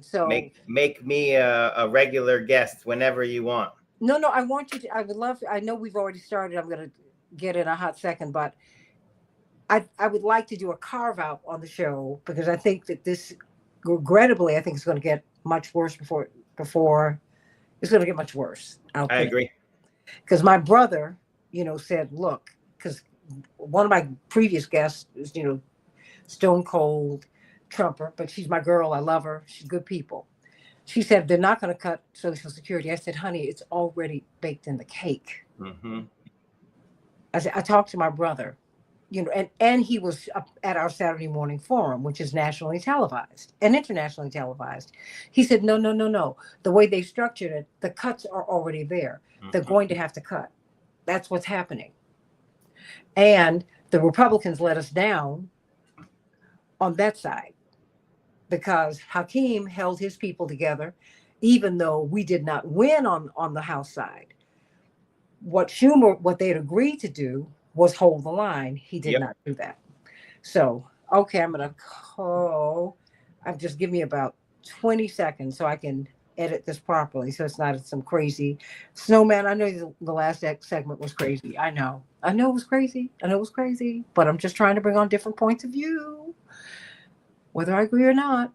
So Make me a regular guest whenever you want. no, I want you to. I would love. I know we've already started. I'm going to get in a hot second, but I would like to do a carve out on the show because I think that this, regrettably, I think it's going to get much worse before it's going to get much worse. I'll I put it agree. because my brother, said, look, because one of my previous guests is, stone cold Trumper, but she's my girl. I love her. She's good people. She said they're not going to cut Social Security. I said, honey, it's already baked in the cake. Mm-hmm. I said, I talked to my brother, and he was up at our Saturday morning forum, which is nationally televised and internationally televised. He said, no, no, no, no. The way they structured it, the cuts are already there. They're Mm-hmm. going to have to cut. That's what's happening. And the Republicans let us down on that side because Hakeem held his people together, even though we did not win on the House side. What they had agreed to do was hold the line. He did Yep. not do that. So, okay, I'm going to call. Just give me about 20 seconds so I can edit this properly so it's not some crazy snowman. I know the last segment was crazy. I know. I know it was crazy. I know it was crazy, but I'm just trying to bring on different points of view, whether I agree or not.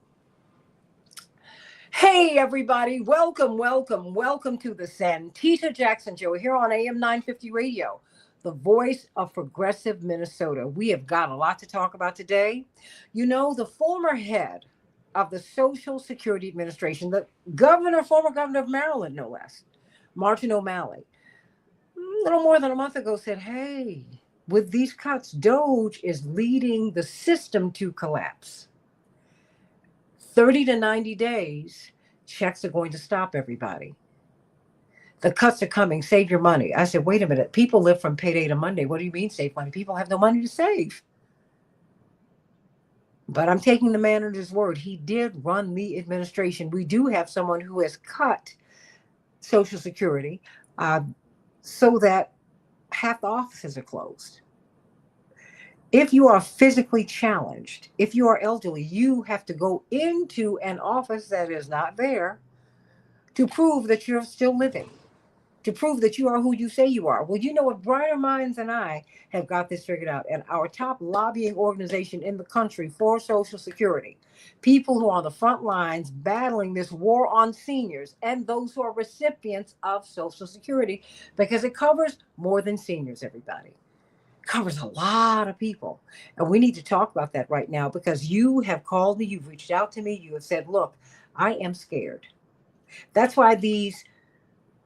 Hey, everybody. Welcome, welcome, welcome to the Santita Jackson Show here on AM 950 Radio, the voice of progressive Minnesota. We have got a lot to talk about today. The former head of the Social Security Administration, the former governor of Maryland, no less, Martin O'Malley, a little more than a month ago said, hey, with these cuts, Doge is leading the system to collapse. 30 to 90 days, checks are going to stop everybody. The cuts are coming. Save your money. I said, wait a minute. People live from payday to Monday. What do you mean save money? People have no money to save. But I'm taking the man at his word. He did run the administration. We do have someone who has cut Social Security so that half the offices are closed. If you are physically challenged, if you are elderly, you have to go into an office that is not there to prove that you're still living, to prove that you are who you say you are. Well, what? Brighter Minds and I have got this figured out. And our top lobbying organization in the country for Social Security, people who are on the front lines battling this war on seniors and those who are recipients of Social Security, because it covers more than seniors, everybody. Covers a lot of people. And we need to talk about that right now because you have called me, you've reached out to me, you have said, look, I am scared. That's why these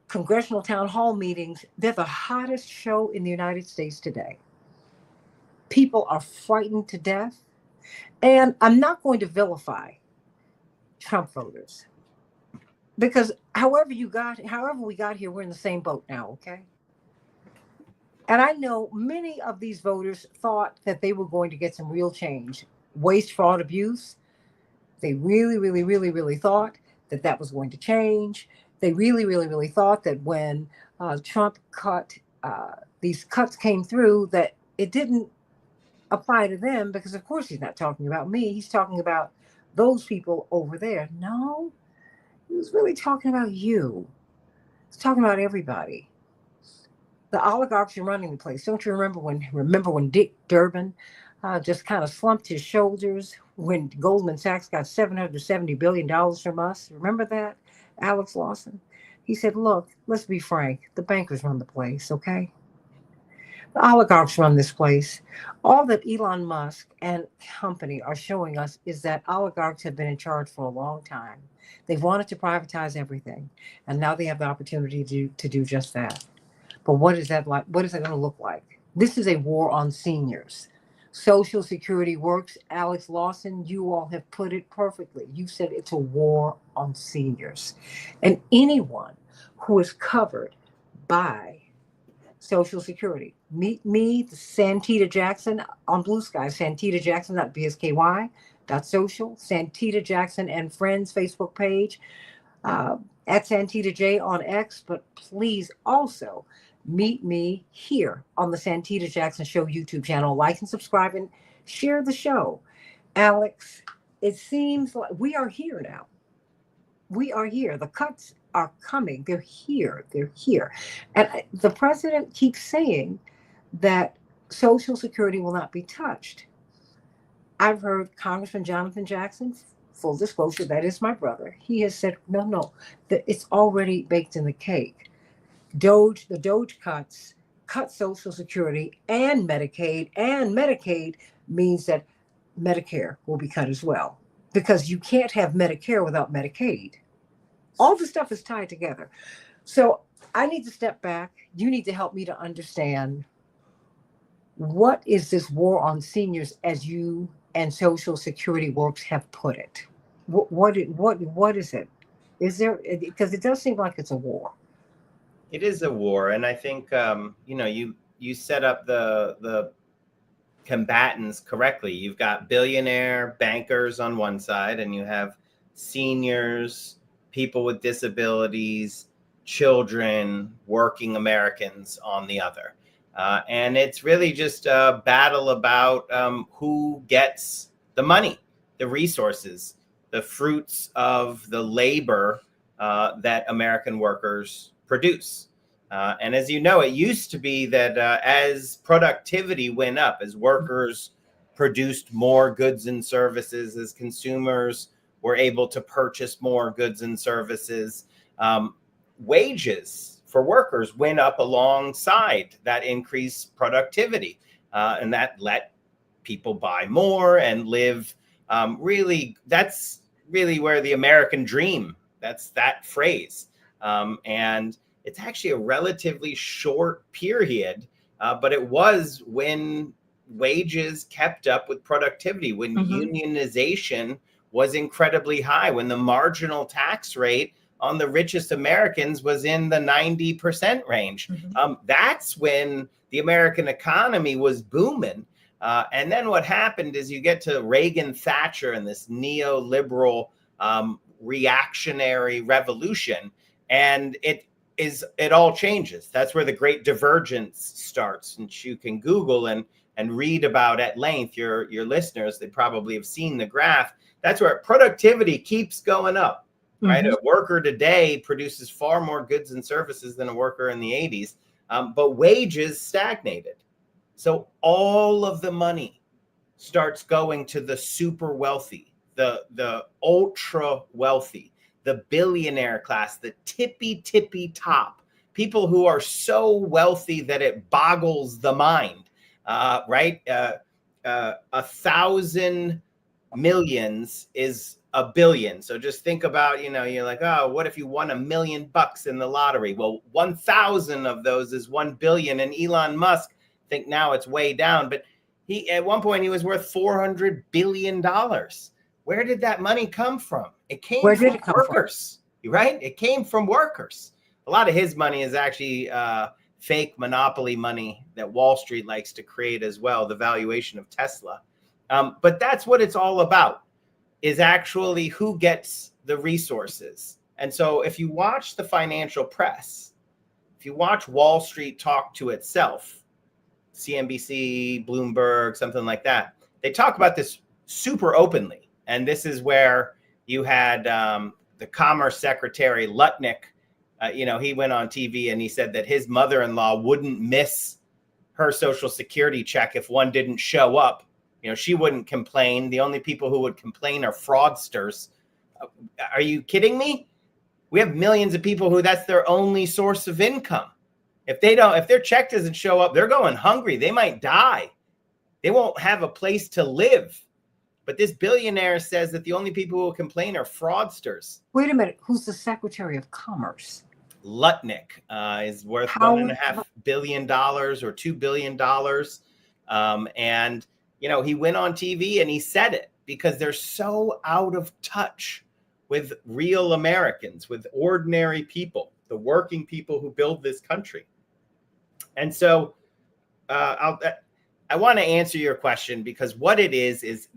congressional town hall meetings, they're the hottest show in the United States today. People are frightened to death. And I'm not going to vilify Trump voters because however we got here, we're in the same boat now, okay? And I know many of these voters thought that they were going to get some real change. Waste, fraud, abuse. They really, really, really, really thought that was going to change. They really, really, really thought that when Trump these cuts came through, that it didn't apply to them because, of course, he's not talking about me. He's talking about those people over there. No, he was really talking about you. He's talking about everybody. The oligarchs are running the place. Don't you remember when Dick Durbin just kind of slumped his shoulders when Goldman Sachs got $770 billion from us? Remember that, Alex Lawson? He said, look, let's be frank. The bankers run the place, okay? The oligarchs run this place. All that Elon Musk and company are showing us is that oligarchs have been in charge for a long time. They've wanted to privatize everything, and now they have the opportunity to do just that. But what is that like? What is that going to look like? This is a war on seniors. Social Security works. Alex Lawson, you all have put it perfectly. You said it's a war on seniors. And anyone who is covered by Social Security. Meet me, the Santita Jackson on Blue Sky. Santita Jackson, not BSKY, .social. Santita Jackson and Friends Facebook page. At Santita J on X, but please also meet me here on the Santita Jackson Show YouTube channel. Like and subscribe and share the show. Alex, it seems like we are here now. We are here. The cuts are coming. They're here. They're here. And the president keeps saying that Social Security will not be touched. I've heard Congressman Jonathan Jackson, full disclosure, that is my brother. He has said, no, no, that it's already baked in the cake. The Doge cuts cut Social Security and Medicaid means that Medicare will be cut as well, because you can't have Medicare without Medicaid. All the stuff is tied together. So I need to step back. You need to help me to understand, what is this war on seniors, as you and Social Security Works have put it? What is it? Is there, because it does seem like it's a war. It is a war, and I think you set up the combatants correctly. You've got billionaire bankers on one side, and you have seniors, people with disabilities, children, working Americans on the other. And it's really just a battle about who gets the money, the resources, the fruits of the labor that American workers produce. And as you know, it used to be that as productivity went up, as workers produced more goods and services, as consumers were able to purchase more goods and services, wages for workers went up alongside that increased productivity. And that let people buy more and live. That's really where the American dream, that's that phrase. And it's actually a relatively short period, but it was when wages kept up with productivity, when unionization was incredibly high, when the marginal tax rate on the richest Americans was in the 90% range. That's when the American economy was booming. And then what happened is you get to Reagan, Thatcher, and this neoliberal reactionary revolution, and it all changes. That's where the great divergence starts, and you can Google and read about at length. Your listeners, they probably have seen the graph. That's where productivity keeps going up. Right, a worker today produces far more goods and services than a worker in the 80s, but wages stagnated. So all of the money starts going to the super wealthy, the ultra wealthy, the billionaire class, the tippy top, people who are so wealthy that it boggles the mind. Right, 1,000 millions is a billion. So just think about, you're like, oh, what if you won $1 million in the lottery? Well, 1,000 of those is 1 billion. And Elon Musk, I think now it's way down, but at one point he was worth $400 billion. Where did that money come from? It came from workers, right? It came from workers. A lot of his money is actually fake monopoly money that Wall Street likes to create as well, the valuation of Tesla. But that's what it's all about, is actually who gets the resources. And so if you watch the financial press, if you watch Wall Street talk to itself, CNBC, Bloomberg, something like that, they talk about this super openly. And this is where you had the Commerce Secretary Lutnick, he went on TV and he said that his mother-in-law wouldn't miss her Social Security check if one didn't show up. She wouldn't complain. The only people who would complain are fraudsters. Are you kidding me? We have millions of people who that's their only source of income. If their check doesn't show up, they're going hungry. They might die. They won't have a place to live. But this billionaire says that the only people who will complain are fraudsters. Wait a minute. Who's the Secretary of Commerce? Lutnick is worth $1.5 billion or $2 billion. And he went on TV and he said it because they're so out of touch with real Americans, with ordinary people, the working people who build this country. And so I want to answer your question, because what it is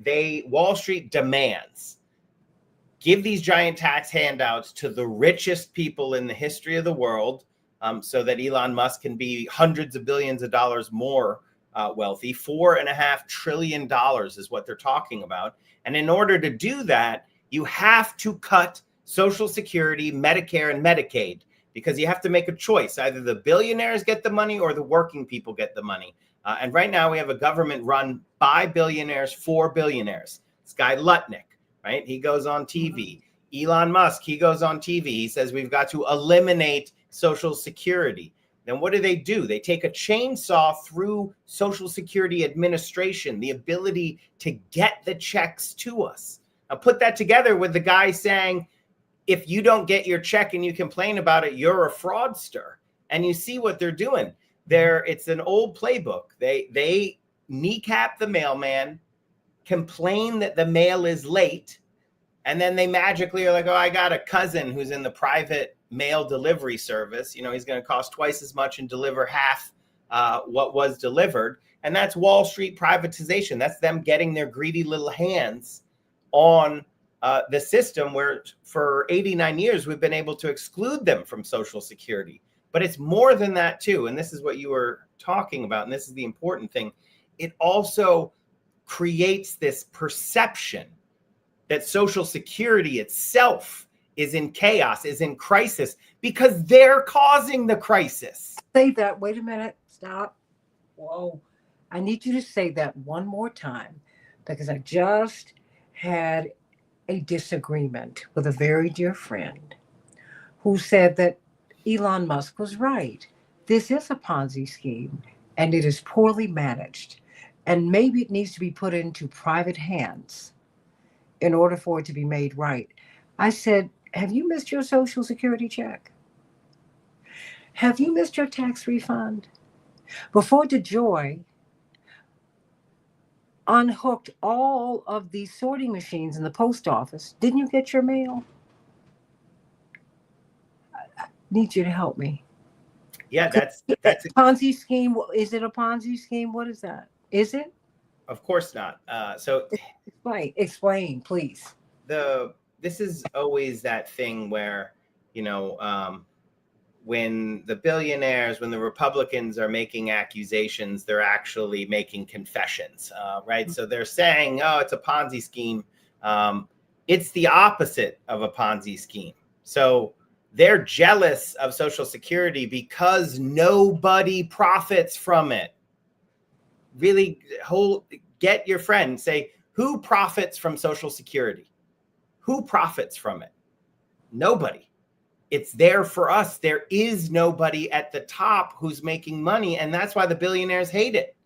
Wall Street demands, give these giant tax handouts to the richest people in the history of the world, so that Elon Musk can be hundreds of billions of dollars more wealthy. $4.5 trillion is what they're talking about. And in order to do that, you have to cut Social Security, Medicare, and Medicaid, because you have to make a choice. Either the billionaires get the money or the working people get the money. And right now we have a government run by billionaires for billionaires. This guy Lutnick, right? He goes on TV. Elon Musk, he goes on TV. He says we've got to eliminate Social Security. Then what do? They take a chainsaw through Social Security administration, the ability to get the checks to us. Now put that together with the guy saying, if you don't get your check and you complain about it, you're a fraudster. And you see what they're doing. It's an old playbook. They kneecap the mailman, complain that the mail is late, and then they magically are like, oh, I got a cousin who's in the private mail delivery service. You know, he's going to cost twice as much and deliver half what was delivered. And that's Wall Street privatization. That's them getting their greedy little hands on the system where for 89 years we've been able to exclude them from Social Security. But it's more than that too. And this is what you were talking about. And this is the important thing. It also creates this perception that Social Security itself is in chaos, is in crisis, because they're causing the crisis. Say that. Wait a minute. Stop. Whoa. I need you to say that one more time, because I just had a disagreement with a very dear friend who said that Elon Musk was right. This is a Ponzi scheme and it is poorly managed. And maybe it needs to be put into private hands in order for it to be made right. I said, have you missed your Social Security check? Have you missed your tax refund? Before DeJoy unhooked all of these sorting machines in the post office, didn't you get your mail? I need you to help me. Yeah, that's a Ponzi scheme. Is it a Ponzi scheme? What is that? Is it? Of course not. So explain, please. This is always that thing where, when the billionaires, when the Republicans are making accusations, they're actually making confessions, right? So they're saying, oh, it's a Ponzi scheme. It's the opposite of a Ponzi scheme. So they're jealous of Social Security because nobody profits from it. Really get your friend, say, who profits from Social Security? Who profits from it? Nobody. It's there for us. There is nobody at the top who's making money, and that's why the billionaires hate it.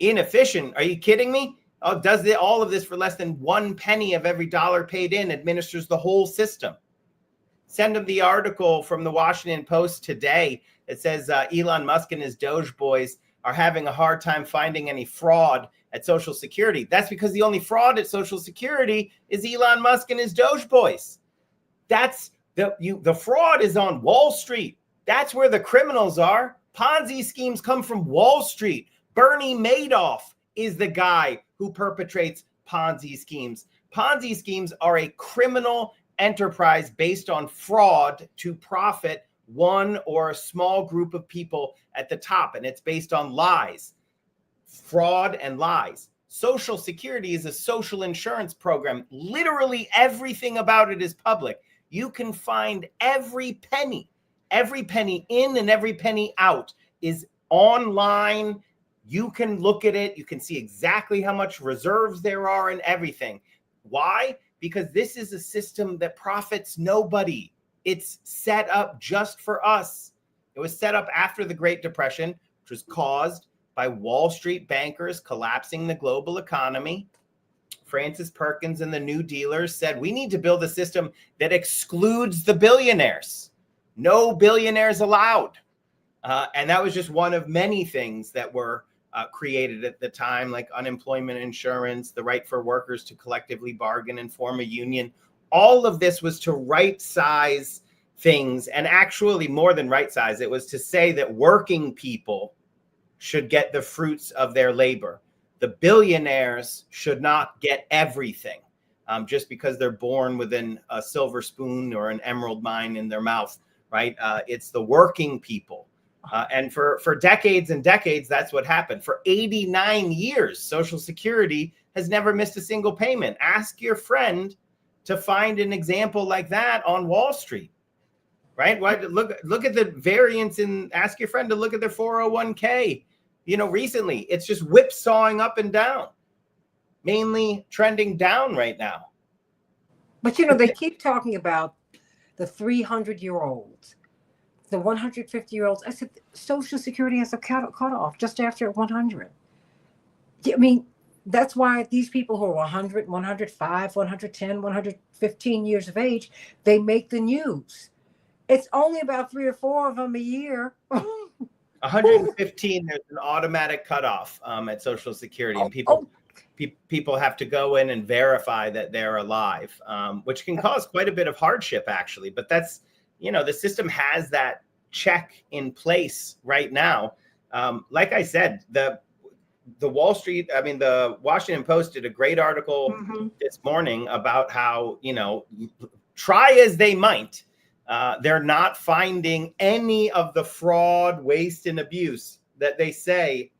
Inefficient. Are you kidding me? Oh, does all of this for less than 1 penny of every dollar paid in, administers the whole system. Send them the article from the Washington Post today that says Elon Musk and his Doge boys are having a hard time finding any fraud at Social Security. That's because the only fraud at Social Security is Elon Musk and his Doge boys. That's the fraud is on Wall Street. That's where the criminals are. Ponzi schemes come from Wall Street. Bernie Madoff is the guy who perpetrates Ponzi schemes. Ponzi schemes are a criminal enterprise based on fraud to profit one or a small group of people at the top, and it's based on lies, fraud and lies. Social Security is a social insurance program. Literally everything about it is public. You can find every penny in and every penny out is online. You can look at it. You can see exactly how much reserves there are and everything. Why? Because this is a system that profits nobody. It's set up just for us. It was set up after the Great Depression, which was caused by Wall Street bankers collapsing the global economy. Francis Perkins and the New Dealers said, we need to build a system that excludes the billionaires. No billionaires allowed. And that was just one of many things that were created at the time, like unemployment insurance, the right for workers to collectively bargain and form a union. All of this was to right size things, and actually more than right size, it was to say that working people should get the fruits of their labor. The billionaires should not get everything just because they're born within a silver spoon or an emerald mine in their mouth, right? It's the working people. And for decades and decades, that's what happened. For 89 years, Social Security has never missed a single payment. Ask your friend to find an example like that on Wall Street, right? Why look at the variance in, ask your friend to look at their 401k, recently. It's just whipsawing up and down, mainly trending down right now. But they keep talking about the 300-year-olds, the 150-year-olds. I said, Social Security has a cutoff just after 100. I mean, that's why these people who are 100, 105, 110, 115 years of age, they make the news. It's only about 3 or 4 of them a year. 115, there's an automatic cutoff at Social Security, and people have to go in and verify that they're alive, which can cause quite a bit of hardship, actually. But that's, the system has that check in place right now. Like I said, the Washington Post did a great article this morning about how, try as they might, they're not finding any of the fraud, waste, and abuse that they say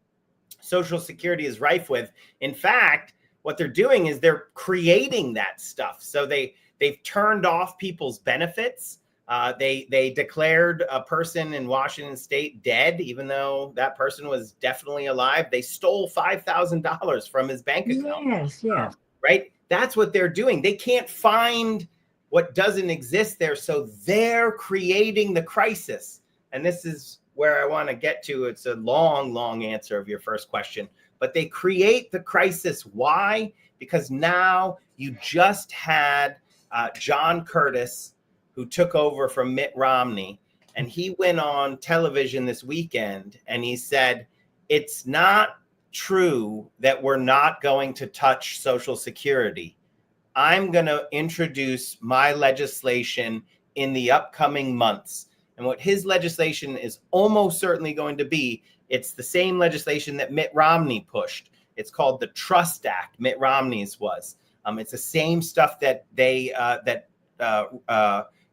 Social Security is rife with. In fact, what they're doing is they're creating that stuff. So they've turned off people's benefits. They declared a person in Washington State dead, even though that person was definitely alive. They stole $5,000 from his bank account. Yes. Right? That's what they're doing. They can't find what doesn't exist there, so they're creating the crisis. And this is where I want to get to. It's a long answer of your first question, but they create the crisis. Why? Because now you just had John Curtis, who took over from Mitt Romney, and he went on television this weekend and he said, it's not true that we're not going to touch Social Security. I'm going to introduce my legislation in the upcoming months. And what his legislation is almost certainly going to be, it's the same legislation that Mitt Romney pushed. It's called the Trust Act. Mitt Romney's was. It's the same stuff that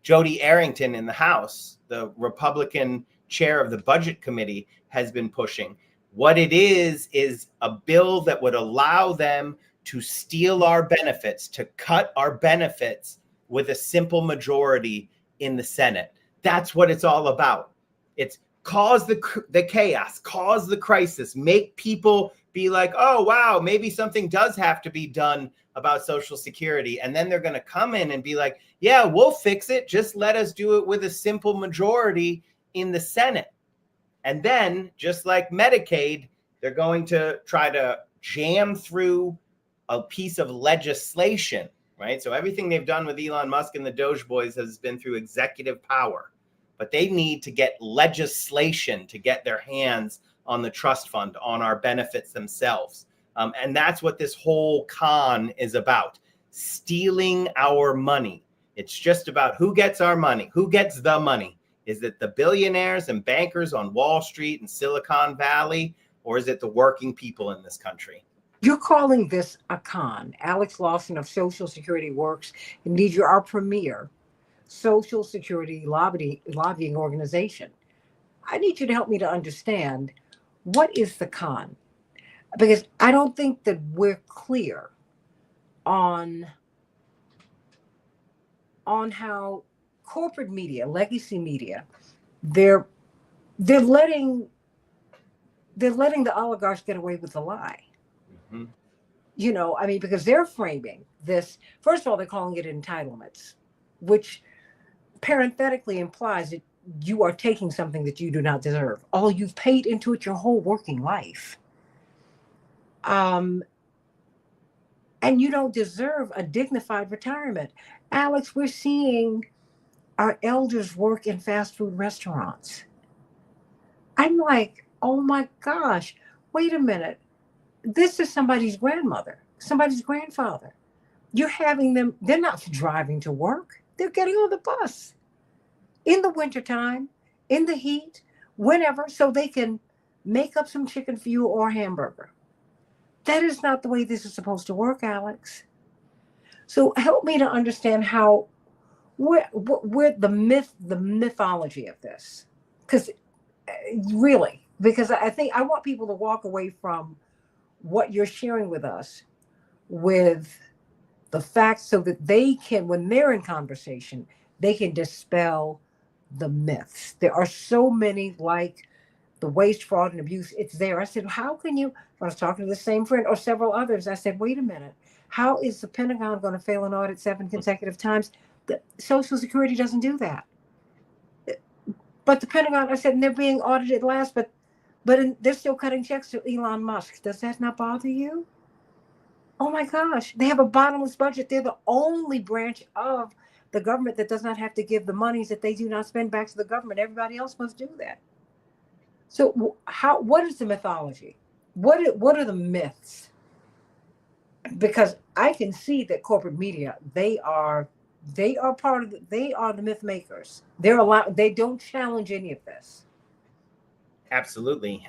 Jody Arrington in the House, the Republican chair of the Budget Committee, has been pushing. What it is a bill that would allow them to steal our benefits, to cut our benefits with a simple majority in the Senate. That's what it's all about. It's cause the chaos, cause the crisis, make people be like, oh, wow, maybe something does have to be done about Social Security. And then they're going to come in and be like, yeah, we'll fix it. Just let us do it with a simple majority in the Senate. And then, just like Medicaid, they're going to try to jam through a piece of legislation, right? So everything they've done with Elon Musk and the Doge Boys has been through executive power, but they need to get legislation to get their hands on the trust fund, on our benefits themselves. And that's what this whole con is about, stealing our money. It's just about who gets our money, who gets the money. Is it the billionaires and bankers on Wall Street and Silicon Valley, or is it the working people in this country? You're calling this a con. Alex Lawson of Social Security Works. Indeed, you're our premier Social Security lobbying organization. I need you to help me to understand, what is the con? Because I don't think that we're clear on how corporate media, legacy media, they're letting the oligarchs get away with the lie. Mm-hmm. Because they're framing this. First of all, they're calling it entitlements, which parenthetically implies that you are taking something that you do not deserve. All you've paid into it your whole working life. And you don't deserve a dignified retirement. Alex, we're seeing our elders work in fast food restaurants. I'm like, oh my gosh, wait a minute. This is somebody's grandmother, somebody's grandfather. You're having them, they're not driving to work. They're getting on the bus in the wintertime, in the heat, whenever, so they can make up some chicken for you or a hamburger. That is not the way this is supposed to work, Alex. So help me to understand how, where the mythology of this. Because I think I want people to walk away from what you're sharing with us with the facts so that they can, when they're in conversation, they can dispel the myths. There are so many, like the waste, fraud, and abuse. It's there. I said, how can you? I was talking to the same friend or several others. I said, wait a minute. How is the Pentagon going to fail an audit 7 consecutive times? The Social Security doesn't do that. But the Pentagon, I said, and they're being audited last, but they're still cutting checks to Elon Musk. Does that not bother you? Oh my gosh, they have a bottomless budget. They're the only branch of the government that does not have to give the monies that they do not spend back to the government. Everybody else must do that. So what is the mythology? What are the myths? Because I can see that corporate media, they are part of they are the myth makers. They don't challenge any of this. Absolutely.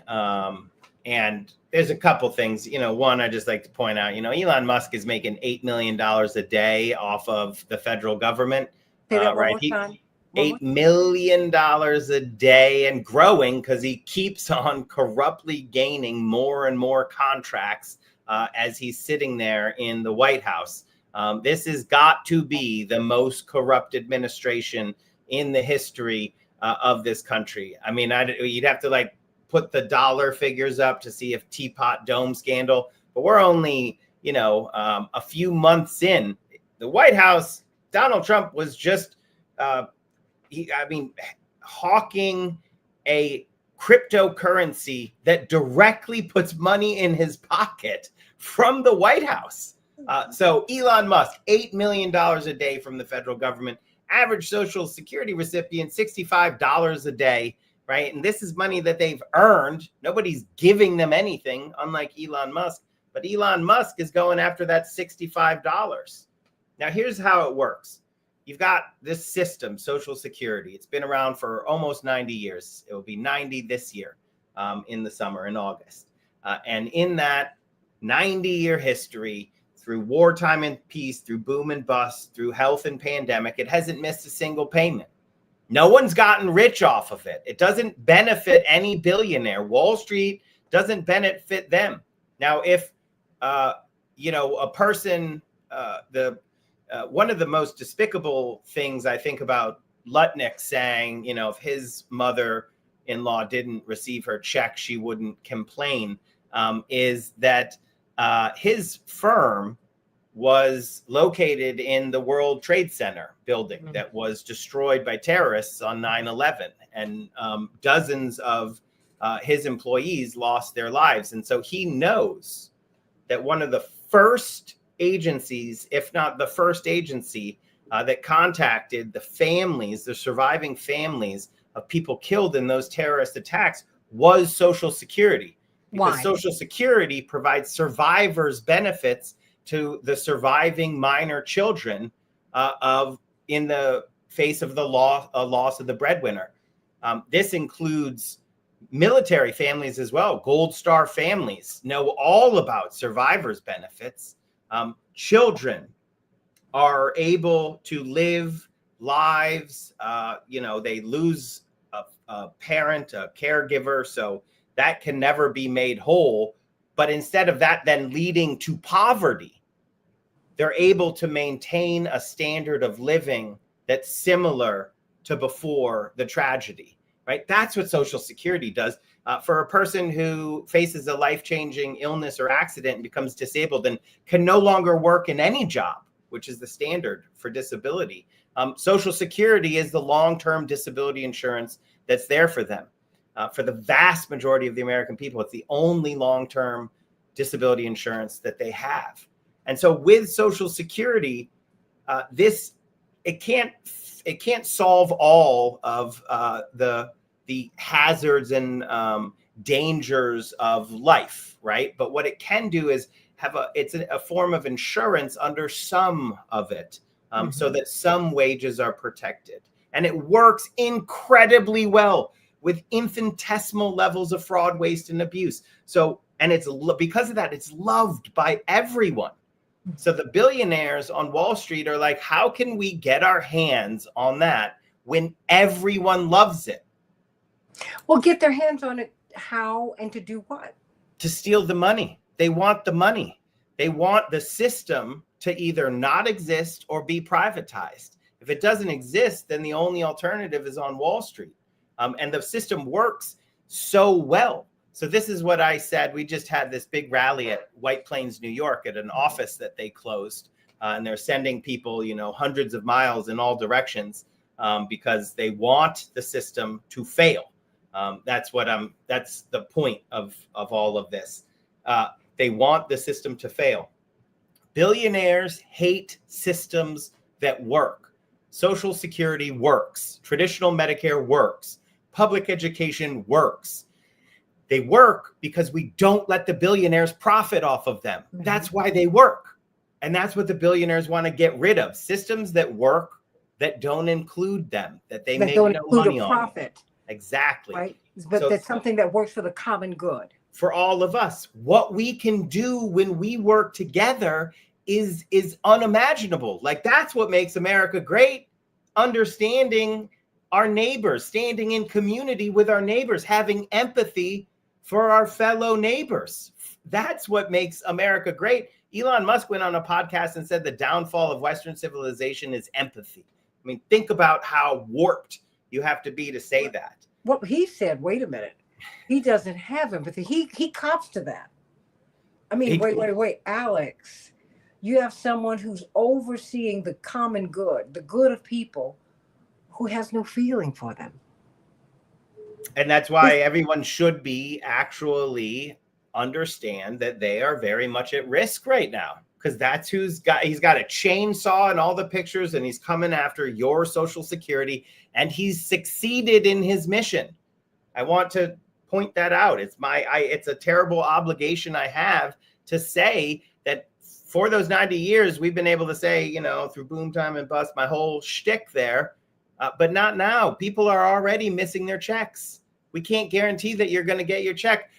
And there's a couple things, one, I just like to point out, Elon Musk is making $8 million a day off of the federal government. Say that one right. more time. $8 million a day and growing, because he keeps on corruptly gaining more and more contracts as he's sitting there in the White House. This has got to be the most corrupt administration in the history of this country. I mean, you'd have to put the dollar figures up to see if Teapot Dome scandal, but we're only, a few months in. The White House, Donald Trump was just, hawking a cryptocurrency that directly puts money in his pocket from the White House. So Elon Musk, $8 million a day from the federal government, average Social Security recipient, $65 a day, right? And this is money that they've earned. Nobody's giving them anything, unlike Elon Musk. But Elon Musk is going after that $65. Now, here's how it works. You've got this system, Social Security. It's been around for almost 90 years. It will be 90 this year in the summer, in August. And in that 90-year history, through wartime and peace, through boom and bust, through health and pandemic, it hasn't missed a single payment. No one's gotten rich off of it. It doesn't benefit any billionaire. Wall Street doesn't benefit them. Now, if, a person, one of the most despicable things I think about Lutnick saying, if his mother-in-law didn't receive her check, she wouldn't complain, is that his firm was located in the World Trade Center building that was destroyed by terrorists on 9/11. And dozens of his employees lost their lives. And so he knows that one of the first agencies, if not the first agency, that contacted the families, the surviving families of people killed in those terrorist attacks was Social Security. Because Social Security provides survivors benefits to the surviving minor children in the face of the loss of the breadwinner. This includes military families as well. Gold Star families know all about survivors benefits. Children are able to live lives. They lose a parent, a caregiver, so that can never be made whole. But instead of that then leading to poverty, they're able to maintain a standard of living that's similar to before the tragedy, right? That's what Social Security does. For a person who faces a life-changing illness or accident and becomes disabled and can no longer work in any job, which is the standard for disability, Social Security is the long-term disability insurance that's there for them. For the vast majority of the American people, it's the only long-term disability insurance that they have. And so with Social Security, it can't solve all of the hazards and dangers of life, right? But what it can do is it's a form of insurance under some of it, so that some wages are protected. And it works incredibly well with infinitesimal levels of fraud, waste, and abuse. So, and because of that, it's loved by everyone. So the billionaires on Wall Street are like, how can we get our hands on that when everyone loves it? Well, get their hands on it. How and to do what? To steal the money. They want the money. They want the system to either not exist or be privatized. If it doesn't exist, then the only alternative is on Wall Street. And the system works so well. So this is what I said. We just had this big rally at White Plains, New York, at an office that they closed. And they're sending people, hundreds of miles in all directions because they want the system to fail. That's the point of all of this. They want the system to fail. Billionaires hate systems that work. Social Security works. Traditional Medicare works. Public education works. They work because we don't let the billionaires profit off of them. Mm-hmm. That's why they work. And that's what the billionaires want to get rid of. Systems that work, that don't include them, that they make no money on. Profit. Exactly. Right. But that's something that works for the common good. For all of us. What we can do when we work together is unimaginable. Like, that's what makes America great. Understanding our neighbors, standing in community with our neighbors, having empathy for our fellow neighbors. That's what makes America great. Elon Musk went on a podcast and said the downfall of Western civilization is empathy. I mean, think about how warped you have to be to say that. Well, he said, wait a minute. He doesn't have empathy. He cops to that. I mean, wait, Alex. You have someone who's overseeing the common good, the good of people, who has no feeling for them. And that's why everyone should be actually understand that they are very much at risk right now, because that's he's got a chainsaw in all the pictures, and he's coming after your Social Security, and he's succeeded in his mission. I want to point that out. It's a terrible obligation I have to say that for those 90 years, we've been able to say, through boom, time, and bust, my whole shtick there, but not now. People are already missing their checks. We can't guarantee that you're going to get your check.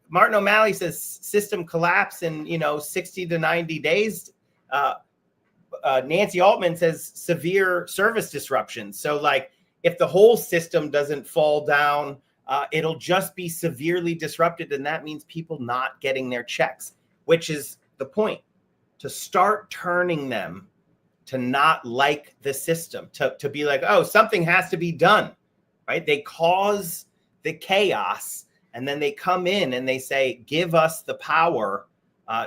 Martin O'Malley says system collapse in 60 to 90 days. Nancy Altman says severe service disruptions. So, like, if the whole system doesn't fall down, it'll just be severely disrupted, and that means people not getting their checks, which is the point. To start turning them to not like the system, to be like, oh, something has to be done, right? They cause the chaos, and then they come in and they say, give us the power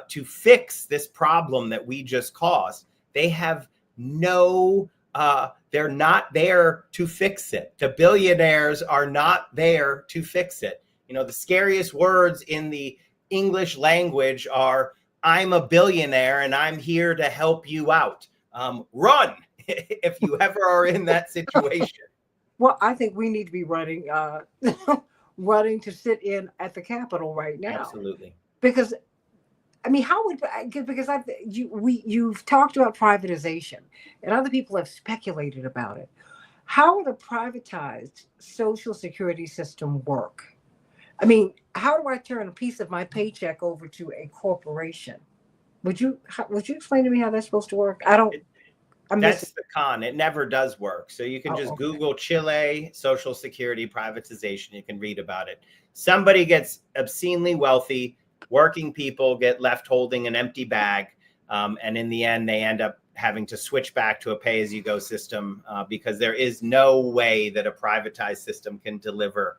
to fix this problem that we just caused. They have they're not there to fix it. The billionaires are not there to fix it. The scariest words in the English language are, I'm a billionaire and I'm here to help you out. Run if you ever are in that situation. Well, I think we need to be running to sit in at the Capitol right now. Absolutely. Because, you've talked about privatization, and other people have speculated about it. How would a privatized Social Security system work? I mean, how do I turn a piece of my paycheck over to a corporation? Would you explain to me how that's supposed to work? That's the con. It never does work. So you can Google Chile Social Security privatization. You can read about it. Somebody gets obscenely wealthy. Working people get left holding an empty bag. And in the end, they end up having to switch back to a pay-as-you-go system because there is no way that a privatized system can deliver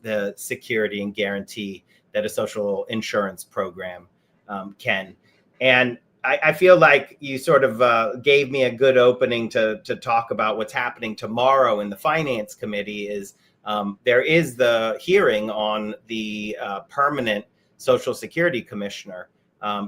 the security and guarantee that a social insurance program can. And I feel like you sort of gave me a good opening to talk about what's happening tomorrow in the Finance Committee. There is the hearing on the permanent Social Security Commissioner,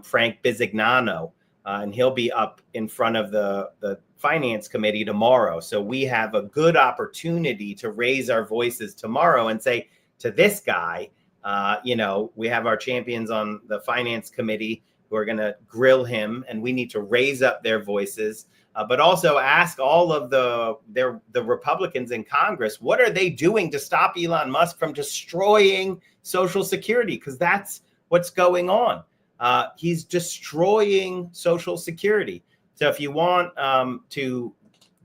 Frank Bisignano, and he'll be up in front of the Finance Committee tomorrow. So we have a good opportunity to raise our voices tomorrow and say to this guy, we have our champions on the Finance Committee who are going to grill him, and we need to raise up their voices, but also ask all of the Republicans in Congress, what are they doing to stop Elon Musk from destroying Social Security? Because that's what's going on. He's destroying Social Security. So if you want to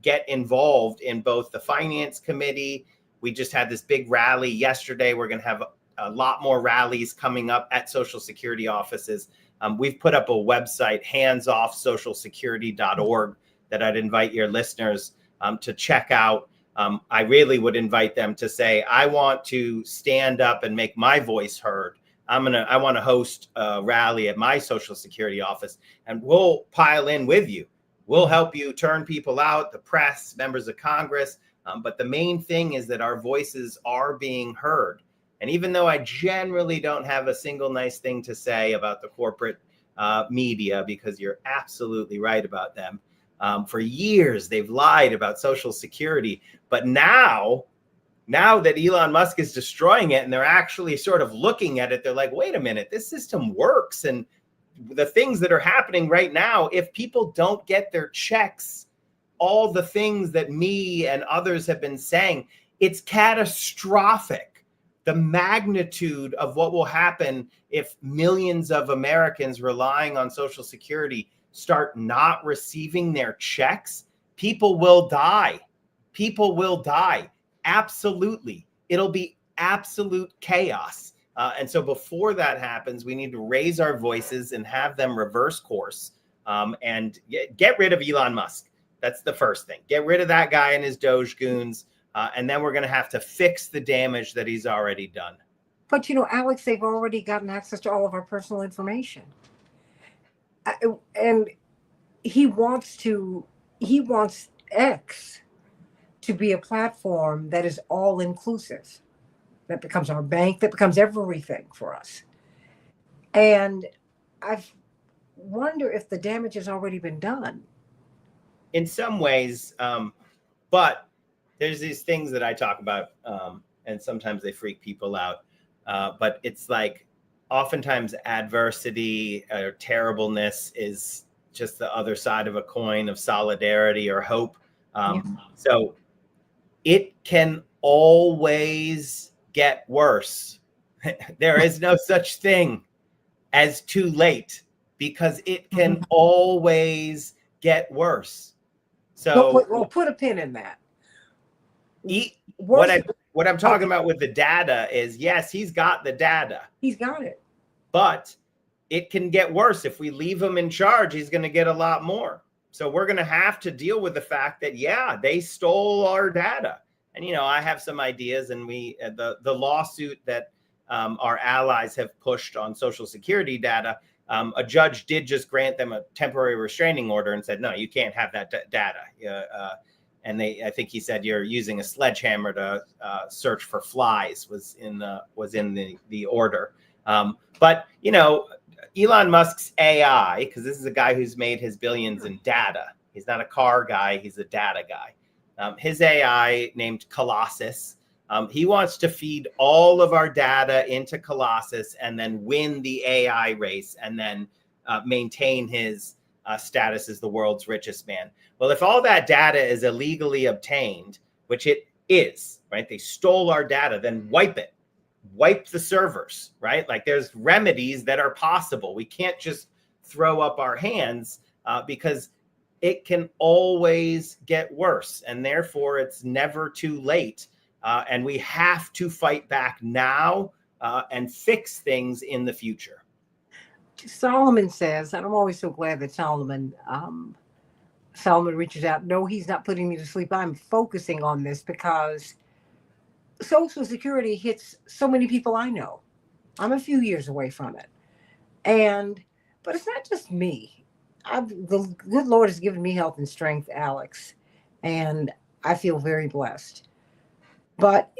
get involved in both the Finance Committee, we just had this big rally yesterday. We're going to have a lot more rallies coming up at Social Security offices. We've put up a website, handsoffsocialsecurity.org, that I'd invite your listeners to check out. I really would invite them to say, I want to stand up and make my voice heard. I want to host a rally at my Social Security office, and we'll pile in with you. We'll help you turn people out, the press, members of Congress. But the main thing is that our voices are being heard. And even though I generally don't have a single nice thing to say about the corporate media, because you're absolutely right about them, for years they've lied about Social Security. But now that Elon Musk is destroying it and they're actually sort of looking at it, they're like, wait a minute, this system works. And the things that are happening right now, if people don't get their checks, all the things that me and others have been saying, it's catastrophic. The magnitude of what will happen if millions of Americans relying on Social Security start not receiving their checks, people will die. People will die. Absolutely. It'll be absolute chaos. And so before that happens, we need to raise our voices and have them reverse course and get rid of Elon Musk. That's the first thing. Get rid of that guy and his Doge goons. And then we're going to have to fix the damage that he's already done. But, Alex, they've already gotten access to all of our personal information. And he wants X to be a platform that is all inclusive, that becomes our bank, that becomes everything for us. And I wonder if the damage has already been done. In some ways, but there's these things that I talk about, and sometimes they freak people out. But it's like oftentimes adversity or terribleness is just the other side of a coin of solidarity or hope. So it can always get worse. There is no such thing as too late, because it can always get worse. So well, put a pin in that. What I'm talking about with the data is, yes, he's got the data. He's got it. But it can get worse. If we leave him in charge, he's going to get a lot more. So we're going to have to deal with the fact that, yeah, they stole our data. And, I have some ideas, and the lawsuit that our allies have pushed on Social Security data, a judge did just grant them a temporary restraining order and said, no, you can't have that data. And I think he said you're using a sledgehammer to search for flies was in the order. But Elon Musk's AI, because this is a guy who's made his billions in data. He's not a car guy. He's a data guy. His AI named Colossus. He wants to feed all of our data into Colossus and then win the AI race and then maintain his status as the world's richest man. Well, if all that data is illegally obtained, which it is, right? They stole our data, then wipe the servers, right? Like, there's remedies that are possible. We can't just throw up our hands because it can always get worse. And therefore, it's never too late. And we have to fight back now and fix things in the future. Solomon says, and I'm always so glad that Solomon reaches out. No, he's not putting me to sleep. I'm focusing on this because Social Security hits so many people I know. I'm a few years away from it. But it's not just me. The good Lord has given me health and strength, Alex, and I feel very blessed. But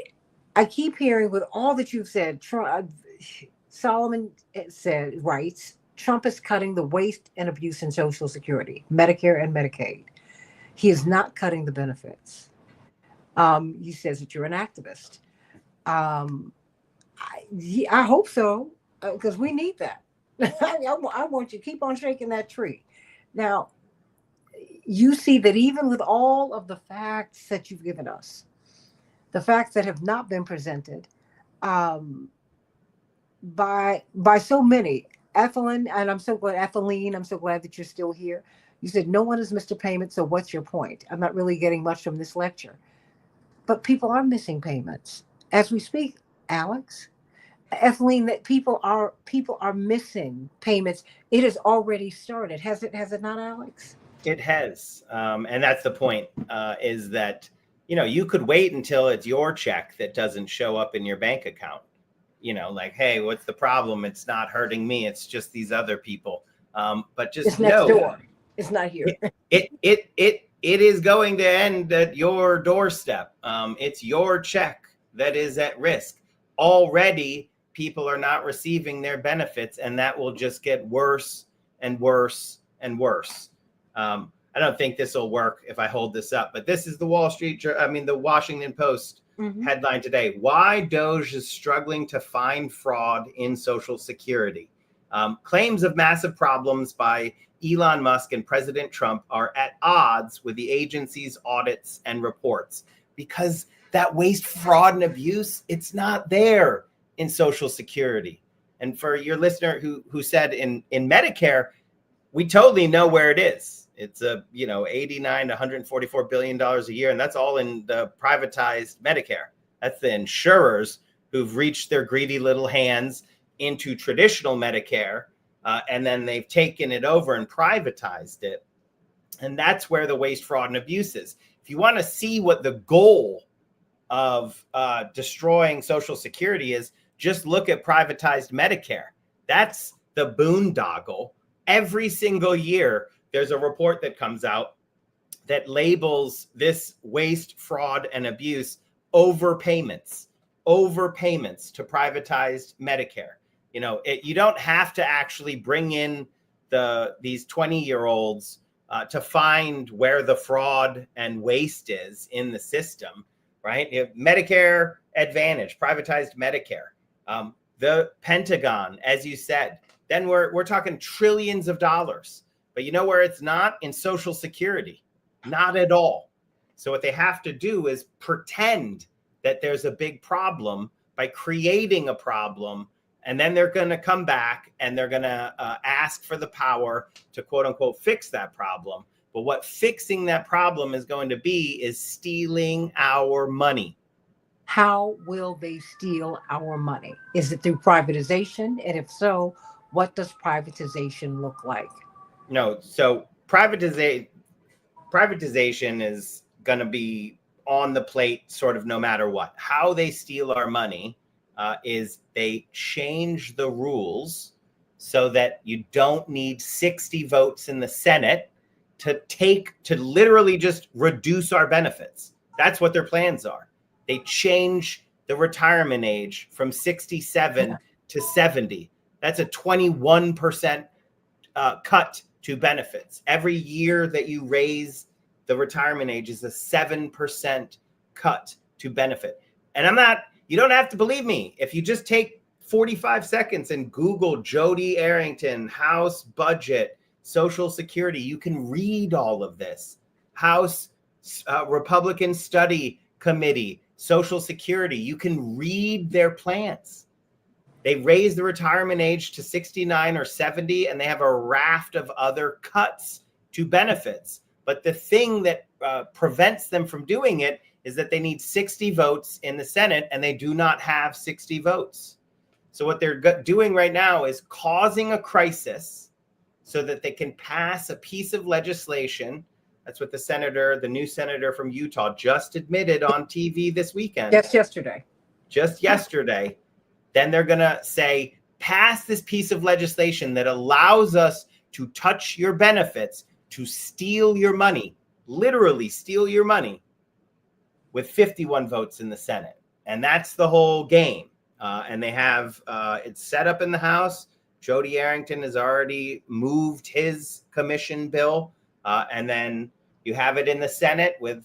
I keep hearing, with all that you've said, Solomon writes, Trump is cutting the waste and abuse in Social Security, Medicare and Medicaid. He is not cutting the benefits. He says that you're an activist. I hope so, because we need that. I want you to keep on shaking that tree. Now, you see that even with all of the facts that you've given us, the facts that have not been presented by so many, Ethelene, and I'm so glad that you're still here. You said no one has missed a payment, so what's your point? I'm not really getting much from this lecture. But people are missing payments as we speak, Alex. Ethylene, that people are missing payments. It has already started. Has it not, Alex? It has. And that's the point, is that, you could wait until it's your check that doesn't show up in your bank account. Like, hey, what's the problem? It's not hurting me. It's just these other people. But just It's next know door. It's not here. it is going to end at your doorstep. It's your check that is at risk. Already, people are not receiving their benefits, and that will just get worse and worse and worse. I don't think this will work if I hold this up, but this is the the Washington Post headline today. Why Doge is struggling to find fraud in Social Security. Claims of massive problems by Elon Musk and President Trump are at odds with the agency's audits and reports, because that waste, fraud, and abuse, it's not there in Social Security. And for your listener who said in Medicare, we totally know where it is. It's $89 to $144 billion a year, and that's all in the privatized Medicare. That's the insurers who've reached their greedy little hands into traditional Medicare, and then they've taken it over and privatized it. And that's where the waste, fraud, and abuse is. If you want to see what the goal of destroying Social Security is, just look at privatized Medicare. That's the boondoggle. Every single year, there's a report that comes out that labels this waste, fraud, and abuse overpayments to privatized Medicare. You don't have to actually bring in these 20-year-olds to find where the fraud and waste is in the system, right? You have Medicare Advantage, privatized Medicare, the Pentagon, as you said. Then we're talking trillions of dollars. But you know where it's not? In Social Security. Not at all. So what they have to do is pretend that there's a big problem by creating a problem. And then they're going to come back and they're going to ask for the power to, quote unquote, fix that problem. But what fixing that problem is going to be is stealing our money. How will they steal our money? Is it through privatization? And if so, what does privatization look like? No, so privatization is going to be on the plate sort of no matter what. How they steal our money is they change the rules so that you don't need 60 votes in the Senate to literally just reduce our benefits. That's what their plans are. They change the retirement age from 67 to 70. That's a 21% cut to benefits. Every year that you raise the retirement age is a 7% cut to benefit. And you don't have to believe me. If you just take 45 seconds and Google Jody Arrington, House budget, Social Security, you can read all of this. House Republican Study Committee, Social Security, you can read their plans. They raise the retirement age to 69 or 70, and they have a raft of other cuts to benefits. But the thing that prevents them from doing it is that they need 60 votes in the Senate, and they do not have 60 votes. So what they're doing right now is causing a crisis so that they can pass a piece of legislation. That's what the new senator from Utah just admitted on TV this weekend. Just yesterday. Then they're going to say, pass this piece of legislation that allows us to touch your benefits, to steal your money, literally steal your money, with 51 votes in the Senate. And that's the whole game. And they have it set up in the House. Jody Arrington has already moved his commission bill. And then you have it in the Senate with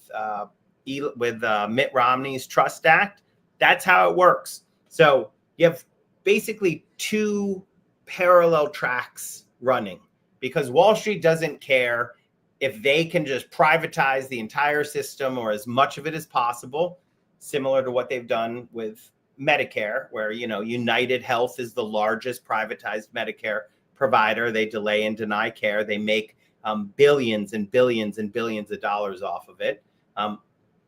Mitt Romney's Trust Act. That's how it works. So you have basically two parallel tracks running, because Wall Street doesn't care if they can just privatize the entire system or as much of it as possible, similar to what they've done with Medicare, where, United Health is the largest privatized Medicare provider. They delay and deny care. They make billions and billions and billions of dollars off of it.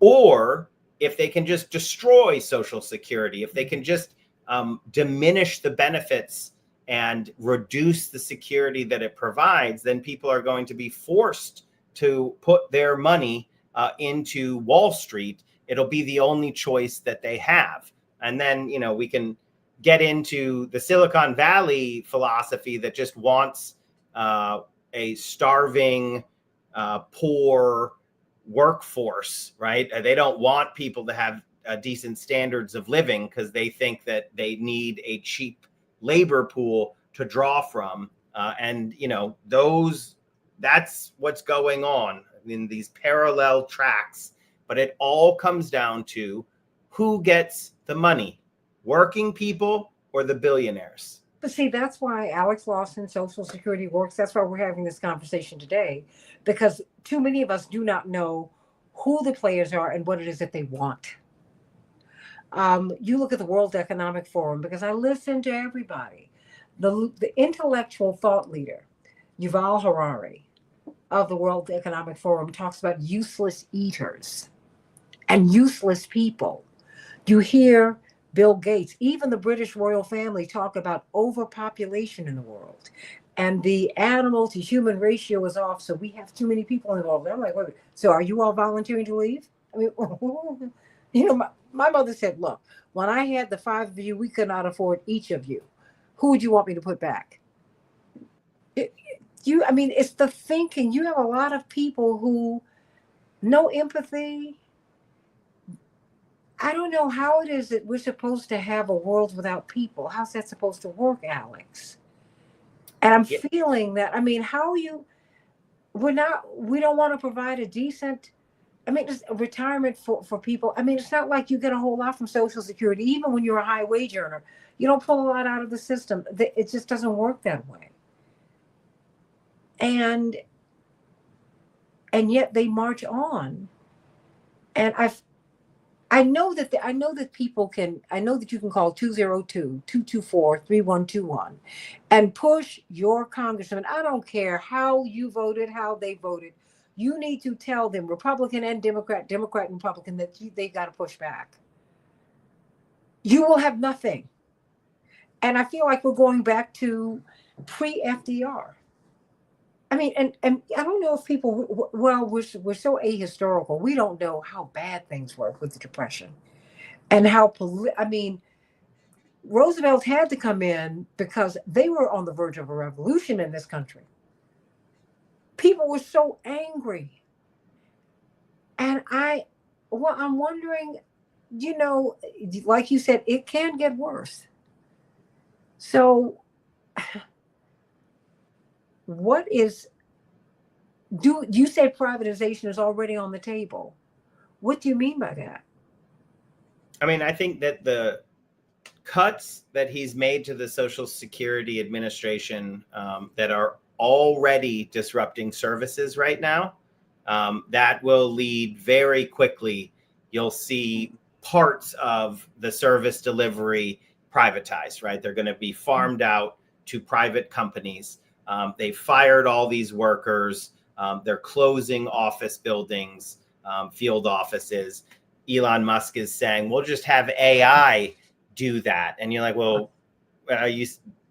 Or if they can just destroy Social Security, if they can just diminish the benefits and reduce the security that it provides, then people are going to be forced to put their money into Wall Street. It'll be the only choice that they have. And then, you know, we can get into the Silicon Valley philosophy that just wants a starving, poor workforce, right? They don't want people to have decent standards of living because they think that they need a cheap labor pool to draw from. And, you know, that's what's going on in these parallel tracks. But it all comes down to who gets the money, working people or the billionaires. But see, that's why Alex Lawson Social Security works. That's why we're having this conversation today, because too many of us do not know who the players are and what it is that they want. You look at the World Economic Forum, because I listen to everybody. The intellectual thought leader, Yuval Harari of the World Economic Forum, talks about useless eaters and useless people. You hear Bill Gates, even the British royal family, talk about overpopulation in the world. And the animal to human ratio is off, so we have too many people involved. I'm like, wait, so are you all volunteering to leave? I mean, you know, my mother said, look, when I had the 5 of you, we could not afford each of you. Who would you want me to put back? I mean, it's the thinking. You have a lot of people who no empathy. I don't know how it is that we're supposed to have a world without people. How's that supposed to work, Alex? And I'm feeling that, I mean, we don't want to provide a decent, I mean, just a retirement for people. I mean, it's not like you get a whole lot from Social Security. Even when you're a high wage earner, you don't pull a lot out of the system. It just doesn't work that way. And yet they march on. And I know that people can, I know that you can call 202-224-3121 and push your congressman. I don't care how you voted, how they voted. You need to tell them, Republican and Democrat and Republican, that they got to push back. You will have nothing. And I feel like we're going back to pre-FDR. I mean, and I don't know if people, well, we're so ahistorical. We don't know how bad things were with the Depression and how, I mean, Roosevelt had to come in because they were on the verge of a revolution in this country. People were so angry. And I'm wondering, you know, like you said, it can get worse. So what is, you say privatization is already on the table. What do you mean by that? I mean, I think that the cuts that he's made to the Social Security Administration that are already disrupting services right now, that will lead very quickly. You'll see parts of the service delivery privatized, right? They're going to be farmed out to private companies. They fired all these workers. They're closing office buildings, field offices. Elon Musk is saying, we'll just have AI do that. And you're like, well,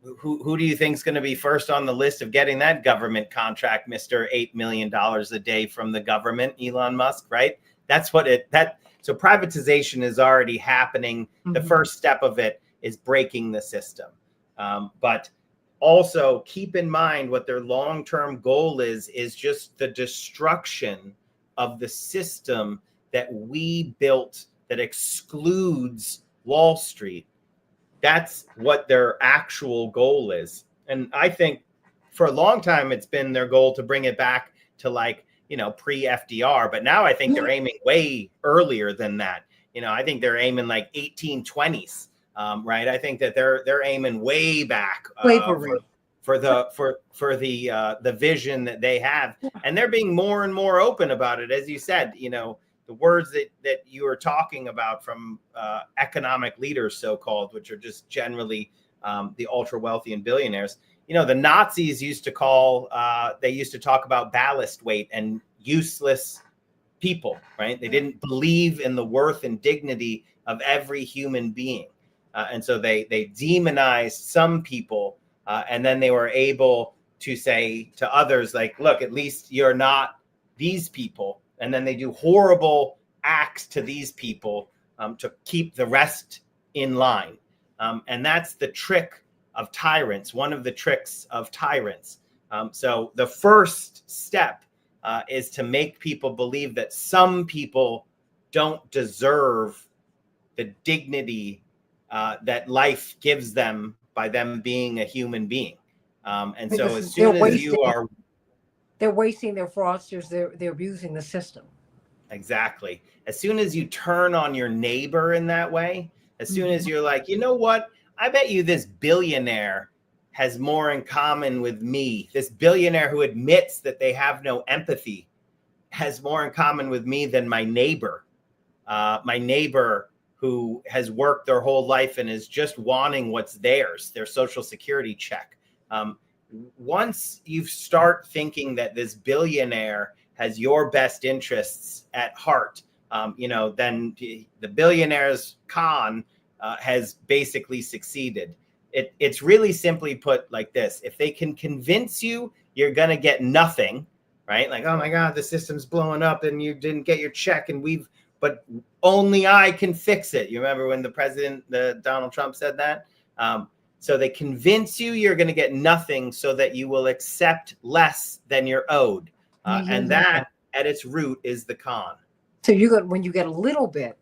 who do you think is going to be first on the list of getting that government contract, Mr. $8 million a day from the government, Elon Musk, right? That's what so privatization is already happening. Mm-hmm. The first step of it is breaking the system. But also keep in mind what their long-term goal is just the destruction of the system that we built that excludes Wall Street. That's what their actual goal is. And I think for a long time, it's been their goal to bring it back to pre-FDR. But now I think they're aiming way earlier than that. I think they're aiming like 1820s. Right. I think that they're aiming way back for the vision that they have. And they're being more and more open about it. As you said, the words that you are talking about from economic leaders, so-called, which are just generally the ultra wealthy and billionaires. The Nazis used to talk about ballast weight and useless people, right? They didn't believe in the worth and dignity of every human being. And so they demonized some people, and then they were able to say to others, like, look, at least you're not these people. And then they do horrible acts to these people to keep the rest in line. And that's the trick of tyrants, one of the tricks of tyrants. So the first step is to make people believe that some people don't deserve the dignity that life gives them by them being a human being. And so as soon as you are... They're wasting their fraudsters, they're abusing the system. Exactly. As soon as you turn on your neighbor in that way, as soon as you're like, you know what, I bet you this billionaire has more in common with me. This billionaire who admits that they have no empathy has more in common with me than my neighbor. My neighbor who has worked their whole life and is just wanting what's theirs, their Social Security check. Once you start thinking that this billionaire has your best interests at heart, then the billionaire's con has basically succeeded. It's really simply put like this: if they can convince you you're going to get nothing, right? Like, oh my God, the system's blowing up and you didn't get your check, but only I can fix it. You remember when Donald Trump said that? So they convince you you're going to get nothing so that you will accept less than you're owed. And that at its root is the con. So when you get a little bit,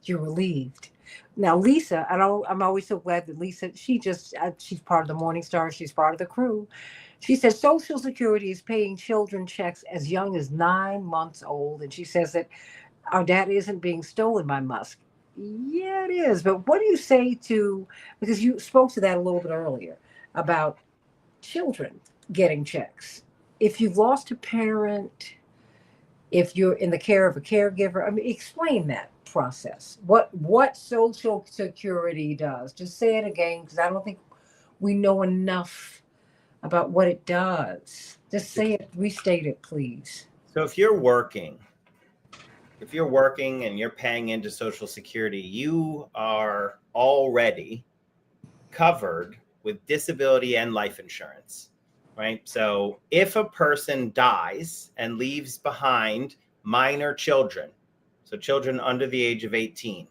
you're relieved. Now, Lisa, I'm always so glad that Lisa, she's part of the Morning Star. She's part of the crew. She says Social Security is paying children checks as young as 9 months old. And she says that our data isn't being stolen by Musk. Yeah, it is. But what do you say because you spoke to that a little bit earlier about children getting checks. If you've lost a parent, if you're in the care of a caregiver, I mean, explain that process. What Social Security does. Just say it again, because I don't think we know enough about what it does. Just say it, restate it, please. So if you're working and you're paying into Social Security, you are already covered with disability and life insurance, right? So if a person dies and leaves behind minor children, so children under the age of 18,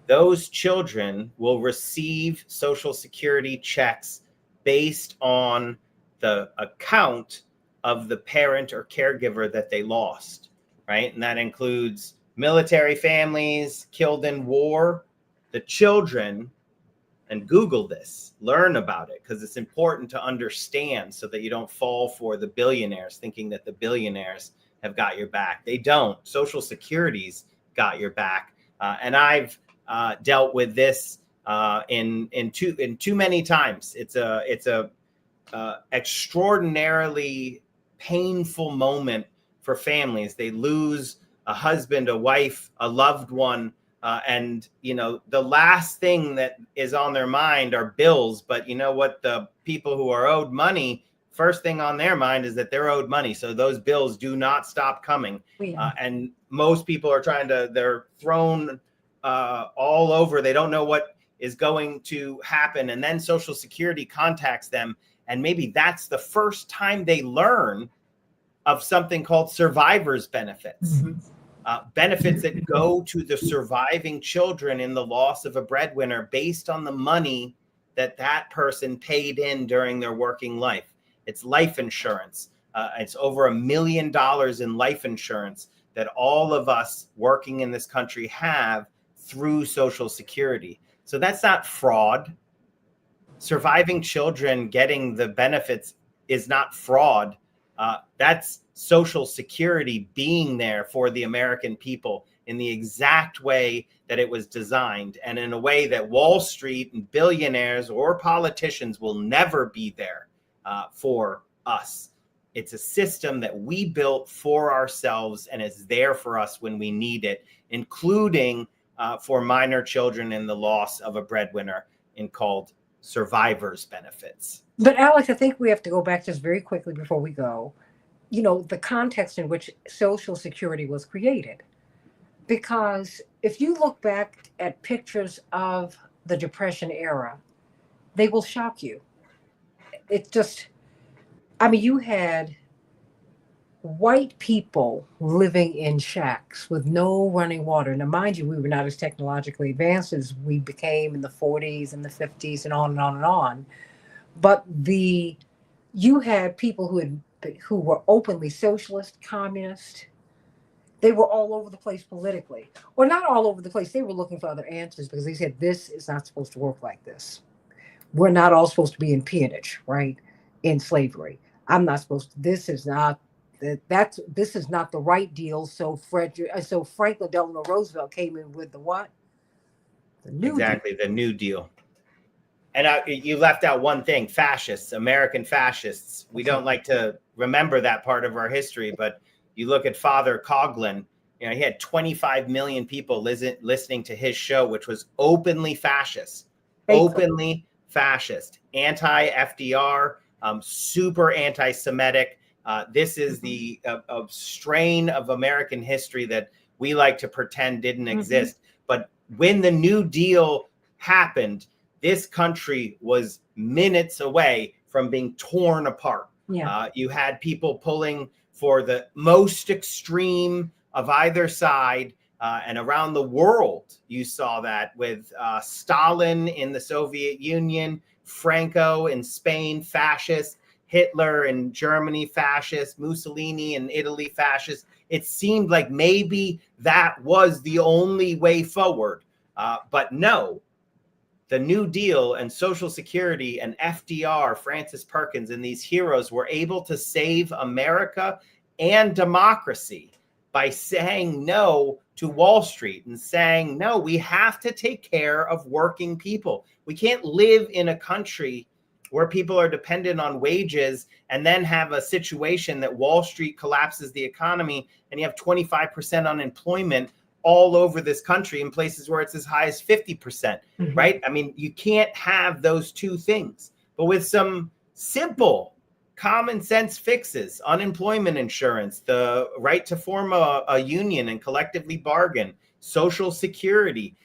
those children will receive Social Security checks based on the account of the parent or caregiver that they lost, right? And that includes military families killed in war. The children, and Google this, learn about it, because it's important to understand so that you don't fall for the billionaires thinking that the billionaires have got your back. They don't. Social Security's got your back. And I've dealt with this in too many times. It's a extraordinarily painful moment for families. They lose a husband, a wife, a loved one, and the last thing that is on their mind are bills. But you know what? The people who are owed money, first thing on their mind is that they're owed money. So those bills do not stop coming. And most people are they're thrown all over. They don't know what is going to happen. And then Social Security contacts them. And maybe that's the first time they learn of something called survivor's benefits. Benefits that go to the surviving children in the loss of a breadwinner based on the money that person paid in during their working life. It's life insurance. It's over $1 million in life insurance that all of us working in this country have through Social Security. So that's not fraud. Surviving children getting the benefits is not fraud. That's Social Security being there for the American people in the exact way that it was designed, and in a way that Wall Street and billionaires or politicians will never be there for us. It's a system that we built for ourselves and is there for us when we need it, including for minor children in the loss of a breadwinner, called survivor's benefits. But Alex, I think we have to go back just very quickly before we go. The context in which Social Security was created. Because if you look back at pictures of the Depression era, they will shock you. It just, I mean, you had white people living in shacks with no running water. Now, mind you, we were not as technologically advanced as we became in the 40s and the 50s and on and on and on. But you had people who were openly socialist, communist. They were all over the place politically, or not all over the place. They were looking for other answers because they said this is not supposed to work like this. We're not all supposed to be in peonage, right? In slavery. I'm not supposed to. This is not this is not the right deal. So Franklin Delano Roosevelt came in with the what? The New Deal. Exactly, the New Deal. And you left out one thing: fascists, American fascists. We don't like to remember that part of our history, but you look at Father Coughlin. You know, he had 25 million people listening to his show, which was openly fascist, openly fascist, anti-FDR, super anti-Semitic. This is the strain of American history that we like to pretend didn't exist. But when the New Deal happened, this country was minutes away from being torn apart. Yeah. You had people pulling for the most extreme of either side. And around the world, you saw that with Stalin in the Soviet Union, Franco in Spain, fascist, Hitler in Germany, fascist, Mussolini in Italy, fascist. It seemed like maybe that was the only way forward. But no, the New Deal and Social Security and FDR, Francis Perkins, and these heroes were able to save America and democracy by saying no to Wall Street and saying, no, we have to take care of working people. We can't live in a country where people are dependent on wages and then have a situation that Wall Street collapses the economy and you have 25% unemployment all over this country in places where it's as high as 50%, right? I mean, you can't have those two things. But with some simple common sense fixes, unemployment insurance, the right to form a union and collectively bargain, Social Security,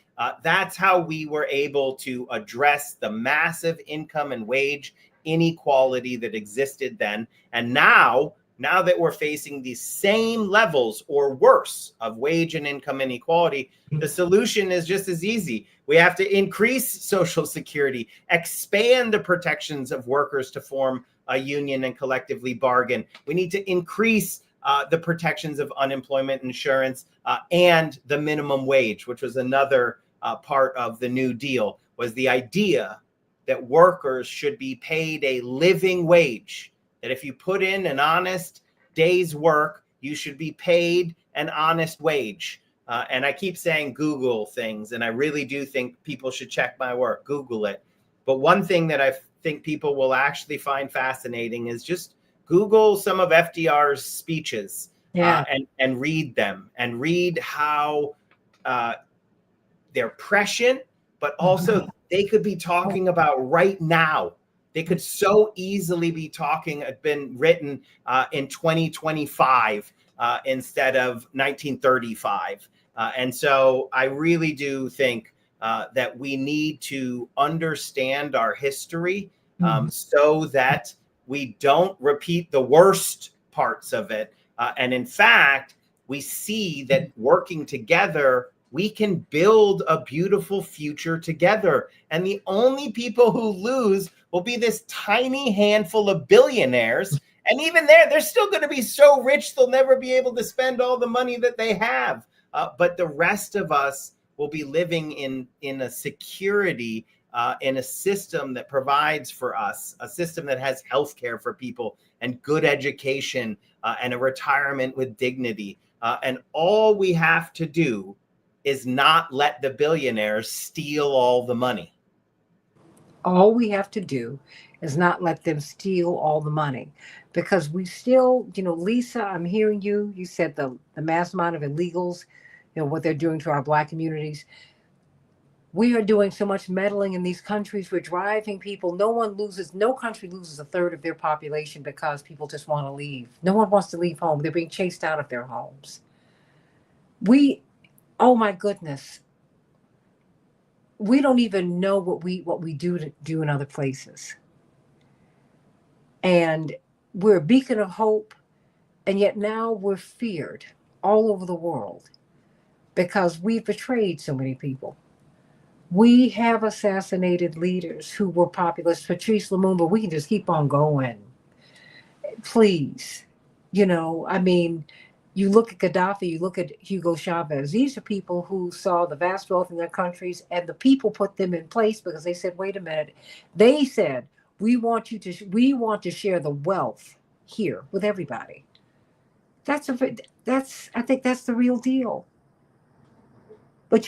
that's how we were able to address the massive income and wage inequality that existed then. And now that we're facing these same levels or worse of wage and income inequality, the solution is just as easy. We have to increase Social Security, expand the protections of workers to form a union and collectively bargain. We need to increase the protections of unemployment insurance and the minimum wage, which was another part of the New Deal, was the idea that workers should be paid a living wage, that if you put in an honest day's work, you should be paid an honest wage. And I keep saying Google things, and I really do think people should check my work, Google it. But one thing that I think people will actually find fascinating is just Google some of FDR's speeches and read them and read how they're prescient, but also they could be talking about right now. They could so easily be been written in 2025 instead of 1935. And so I really do think that we need to understand our history so that we don't repeat the worst parts of it. And in fact, we see that working together, we can build a beautiful future together. And the only people who lose will be this tiny handful of billionaires. And even they're still going to be so rich, they'll never be able to spend all the money that they have. But the rest of us will be living in a security, in a system that provides for us, a system that has healthcare for people and good education and a retirement with dignity. And all we have to do is not let the billionaires steal all the money. All we have to do is not let them steal all the money, because we still, Lisa, I'm hearing you. You said the mass amount of illegals, what they're doing to our Black communities. We are doing so much meddling in these countries. We're driving people. No country loses a third of their population because people just want to leave. No one wants to leave home. They're being chased out of their homes. Oh my goodness. We don't even know what we do in other places. And we're a beacon of hope, and yet now we're feared all over the world because we've betrayed so many people. We have assassinated leaders who were populist. Patrice Lumumba, we can just keep on going. Please. I mean, you look at Gaddafi, you look at Hugo Chavez. These are people who saw the vast wealth in their countries, and the people put them in place because they said, wait a minute. They said, we want to share the wealth here with everybody. I think that's the real deal. But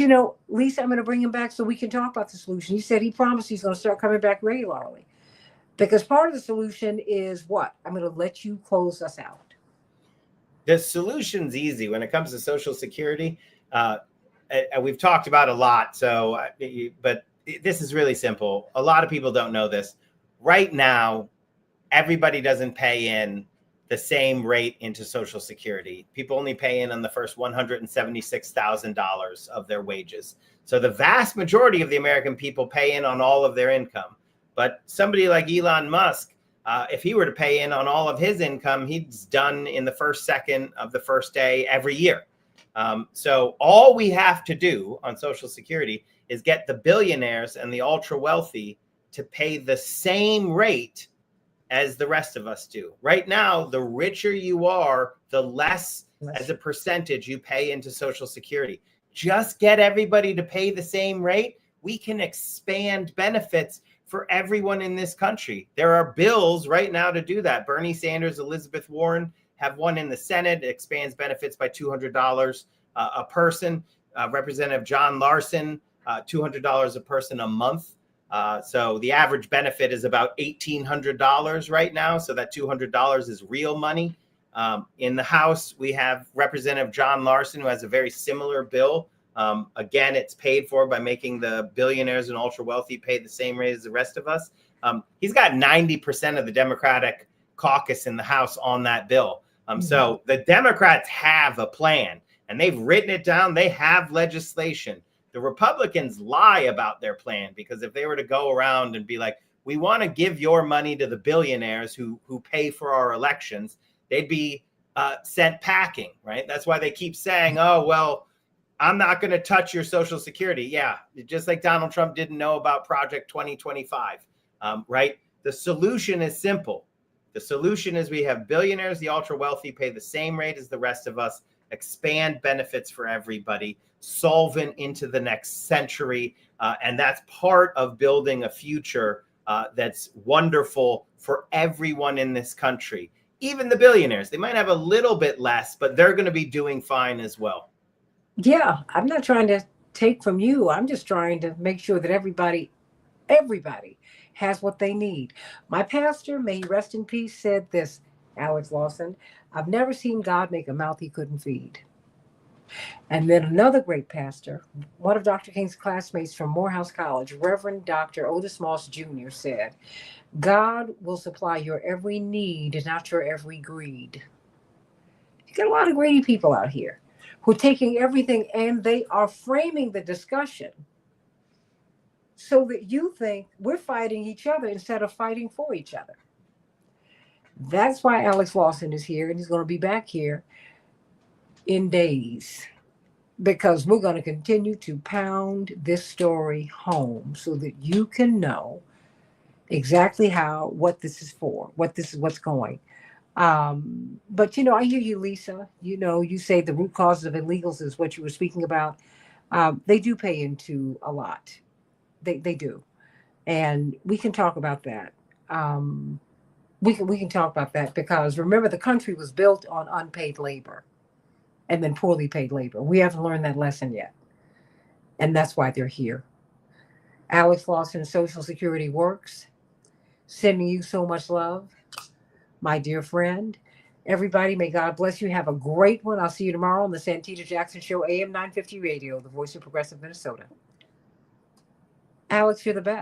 Lisa, I'm going to bring him back so we can talk about the solution. He said he promised he's going to start coming back regularly. Because part of the solution is what? I'm going to let you close us out. The solution's easy when it comes to Social Security. We've talked about a lot, but this is really simple. A lot of people don't know this. Right now, everybody doesn't pay in the same rate into Social Security. People only pay in on the first $176,000 of their wages. So the vast majority of the American people pay in on all of their income. But somebody like Elon Musk, if he were to pay in on all of his income, he's done in the first second of the first day every year. So all we have to do on Social Security is get the billionaires and the ultra wealthy to pay the same rate as the rest of us do. Right now, the richer you are, the less as a percentage you pay into Social Security. Just get everybody to pay the same rate. We can expand benefits for everyone in this country. There are bills right now to do that. Bernie Sanders, Elizabeth Warren have one in the Senate. It expands benefits by $200 a person. Representative John Larson, $200 a person a month. So the average benefit is about $1,800 right now. So that $200 is real money. In the House, we have Representative John Larson, who has a very similar bill. Again, it's paid for by making the billionaires and ultra wealthy pay the same rate as the rest of us. He's got 90% of the Democratic caucus in the House on that bill. So the Democrats have a plan, and they've written it down. They have legislation. The Republicans lie about their plan, because if they were to go around and be like, we want to give your money to the billionaires who pay for our elections, they'd be sent packing, right? That's why they keep saying, oh, well, I'm not going to touch your Social Security. Yeah, just like Donald Trump didn't know about Project 2025, right? The solution is simple. The solution is we have billionaires, the ultra wealthy, pay the same rate as the rest of us, expand benefits for everybody, solvent into the next century. And that's part of building a future that's wonderful for everyone in this country. Even the billionaires, they might have a little bit less, but they're going to be doing fine as well. Yeah, I'm not trying to take from you. I'm just trying to make sure that everybody has what they need. My pastor, may he rest in peace, said this, Alex Lawson, I've never seen God make a mouth he couldn't feed. And then another great pastor, one of Dr. King's classmates from Morehouse College, Reverend Dr. Otis Moss Jr., said, God will supply your every need, not your every greed. You got a lot of greedy people out here who are taking everything, and they are framing the discussion so that you think we're fighting each other instead of fighting for each other. That's why Alex Lawson is here, and he's going to be back here in days, because we're going to continue to pound this story home so that you can know exactly what this is for, what's going. But I hear you, Lisa. You say the root causes of illegals is what you were speaking about. They do pay into a lot. They do, and we can talk about that. We can talk about that, because remember, the country was built on unpaid labor and then poorly paid labor. We haven't learned that lesson yet, and that's why they're here. Alex Lawson, Social Security Works, sending you so much love, my dear friend. Everybody, may God bless you. Have a great one. I'll see you tomorrow on the Santita Jackson Show, AM 950 Radio, the voice of progressive Minnesota. Alex, you're the best.